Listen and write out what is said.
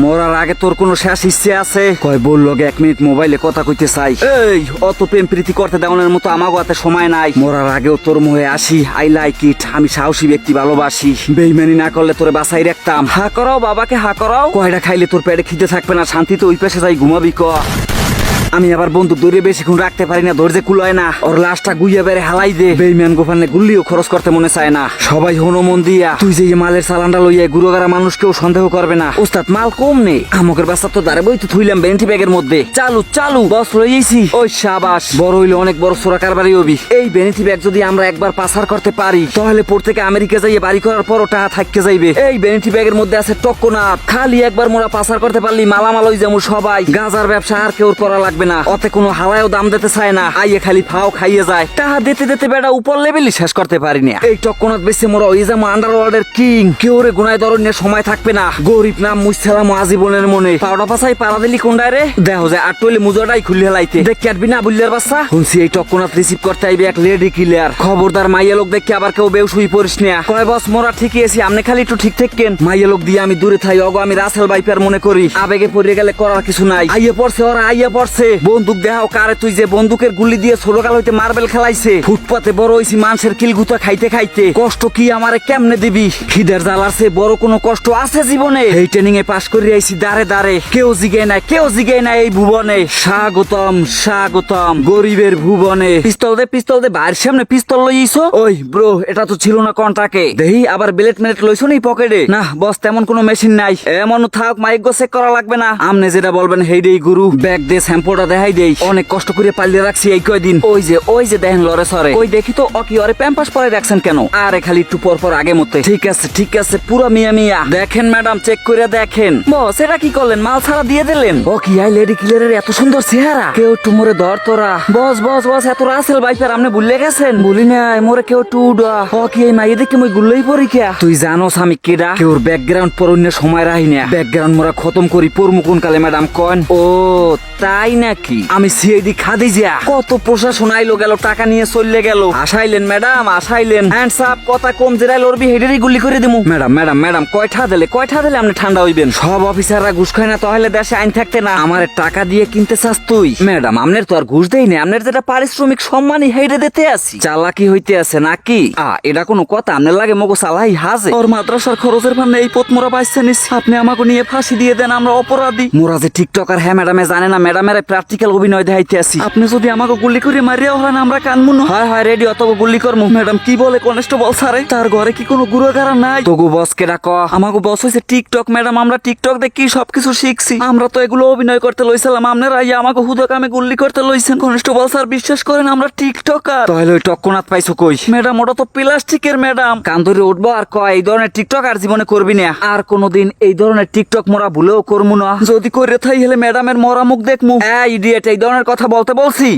মরার আগে তোর কোনো শেষ ইচ্ছে আছে? কয় বললো 1 মিনিট মোবাইলে কথা কইতে চাই। এই অত প্রেম প্রীতি করতে দেওয়ানোর মতো আমাগো হাতে সময় নাই। মরার আগেও তোর মোহে আসি। I like it. আমি সাহসী ব্যক্তি ভালোবাসি। বেইমানি না করলে তোরে বাঁচাই রাখতাম। হা করাও বাবাকে, হা করাও। কয়টা খাইলে তোর পেটে খিদে থাকবে না? শান্তিতে ওই পেশে যাই ঘুমাবি ক। আমি আবার বন্দুক ধরে বেশিক্ষণ রাখতে পারি না, ধৈর্যে কুলায় না। ওর লাশটা গুইয়া বেড়ে হালাই দে। বেইমান গোফানে গুল্লিও খরচ করতে মনে চায় না। সবাই হনো মন দিয়া, তুই যে এই মালের চালানটা লইয়া গুরুগারা মানুষ কেউ সন্দেহ করবে না। ওস্তাদ মাল কম নেই, আমকের বাচ্চা তো দাঁড়ে বই তো থুইলাম বেন্টি ব্যাগের মধ্যে। চালু চালু বস লইয়েছি। ওই সাবাস, বড় হইলে অনেক বড় সোরা কারবারি হবি। এই বেনিটি ব্যাগ যদি আমরা একবার পাসার করতে পারি, তাহলে পর থেকে আমেরিকা যাইয়ে বাড়ি করার পরও টাকা থাকতে যাইবে। এই বেনিটি ব্যাগের মধ্যে আছে টক্কনাথ। খালি একবার মোরা পাসার করতে পারলি মালামাল হই যাবো সবাই। গাজার ব্যবসা আর কেউ করা লাগবে না। অতে কোনো হালায়ও দাম দিতে চায় না। আইয়ে খালি ফাও খাইয়ে যায়। টাকা দিতে দিতে বেটা উপর লেভেলই শেষ করতে পারি না। এই টক্কনাথ বেশি মোরা ওই যাবো আন্ডারওয়ার্ল্ডের কিং। কেউ রে গুনায় ধরনের সময় থাকবে না। গরিব নাম মুছালাম আজীবনের মনে। পাউডা পাশাই পাড়া দিলি কোনটায় রে? দেখো যায় আর টইলে মুজোটাই খুলে হেলাইতে। দেখ কাটবি না বুল্লার বাচ্চা? শুনছি এই টক্কনাথ রিসিভ করতে আইবে এক লেডি কিলার। খবরদার মাইয়া লোক দেখে আবার কেউ বেউস হই পড়িস না। কয় বস মোরা ঠিকই আছি, আমনে খালি একটু ঠিক থাকেন। মাইয়া লোক দিয়ে আমি দূরে থাই। অগো আমি রাসেল বাইপার মনে করি। আবেগে পড়ে গেলে করার কিছু নাই। আইয়ে পড়ছে ওরা, আইয়া পড়ছে। বন্দুক দেখাও কারে তুই যে বন্দুকের গুলি দিয়ে ছোটকাল হইতে মার্বেল খেলাইছে। ফুটপাতে বড় হইছি মানুষের কিলগুতা খাইতে খাইতে। কষ্ট কি আমারে কেমনে দিবি? খিদের জ্বালার চেয়ে বড় কোনো কষ্ট আছে জীবনে? এই ট্রেনিং এ পাশ করে আইছি দাঁড়ে দাঁড়ে। কেউ জিগায় না, কেউ জিগায় না এই ভুবনে। স্বাগতম স্বাগতম গরিবের ভুবনে। পিস্তল দে বাইরের সামনে পিস্তল লইছো। ওই ব্রো, এটা তো ছিল না কন্টাকে। দেহি আবার ব্লেড মিলেট লইছো নি পকেটে? না বস, তেমন কোনো মেশিন নাই। এমন থাক, মাইক গো চেক করা লাগবে না। আমনে যেটা বলবেন হেইডেই গুরু। ব্যাগ দে, স্যাম্পলটা দেখাই দেই। অনেক কষ্ট করে পালিয়ে রাখছি এই কয়দিন। ওই যে দেখেন লরে সরে। ওই দেখি তো অকি ওরে প্যাম্পাস পরে রাখছেন কেন? আরে খালি একটু পর পর আগে মতে। ঠিক আছে পুরো মিয়া মিয়া। দেখেন ম্যাডাম, চেক করে দেখেন। বস এটা কি করলেন? মাল ছাড়া দিয়ে দিলেন। ও কি আই লেডি কিলারের এত সুন্দর চেহারা। কেউ একটু মোরে ধর তোরা। বস এত রাসেল বাইপার আপনি ভুলে গেছেন? বলি নাই মোরে কেউ একটু উড়া। ও কি এই মাইয়ে দেখে মই গুল্লাই পড়ি কে? তুই জানোস আমি কেডা? কেউর ব্যাকগ্রাউন্ড পরন্য সময় রাহি না। ব্যাকগ্রাউন্ড মোরা খতম করি পরমু কোন কালে ম্যাডাম কন। ও তাই নাকি? আমি সিআইডি খাদিজা। কত প্রশাসন আইলো গেল, টাকা নিয়ে চললে গেল। আসাইলেন ম্যাডাম, আসাইলেন। Hands up. কথা কম জেরাই লড়বি, হেডেরই গুলি করে দিমু। ম্যাডাম কয়টা দিলে আপনি ঠান্ডা হইবেন? সব অফিসাররা ঘুষ খায় না, তাহলে দেশে আইন থাকতে না। আমার টাকা দিয়ে কিনতে চাস তুই? ম্যাডাম আমনের তো আর ঘুষ দেই না। আমনের যেটা পারিশ্রমিক সম্মানই হেডে দিতে আসি। চালাকি হইতে আছে নাকি? এটা কোনো কথা? আমনের লাগে মগো চালাই হাজে। ওর মাদ্রাসার খরচের ভান্ডে এই পথ মোরা পাইছে নিস। আপনি আমাকে নিয়ে ফাঁসি দিয়ে দেন, আমরা অপরাধী। মোরা যে টিকটকার। হ্যাঁ ম্যাডামে জানে না, ম্যাডামের প্র্যাকটিক্যাল অভিনয় দেখাইতে আসি। আপনি যদি আমাকে গুলি করে মারিয়াও হয় না, আমরা কানমুন। হয় রেডি, অত গুলি করমু। ম্যাডাম কি বলে কনস্টেবল স্যারে? তার ঘরে কি কোনো গুরুগারা নাই? তোগো বস কে ডাক। আমাকে বস হইছে টিকটক। ম্যাডাম আমরা টিকটক দেখি সবকিছু শিখছি। আমরা তো এগুলো অভিনয় করতে লইছিলাম। আপনারা আমাকে হুদা কামে গুলি করতে লইছেন। কনস্টেবল স্যার বিশ্বাস করেন আমরা টিকটকার। তাহলে ওই টক্কনাথ পাইছো কই? ম্যাডাম ওটা তো প্লাস্টিকের। ম্যাডাম কান ধরে উঠবো আর কয় এই ধরনের টিকটক আর জীবনে করবি না। আর কোনোদিন এই ধরনের টিকটক মোরা ভুলেও করবো না। যদি করে থাই হলে ম্যাডামের মরা মুখ দেখমু। ইডিয়েট, এই ধরনের কথা বলতে বলছি?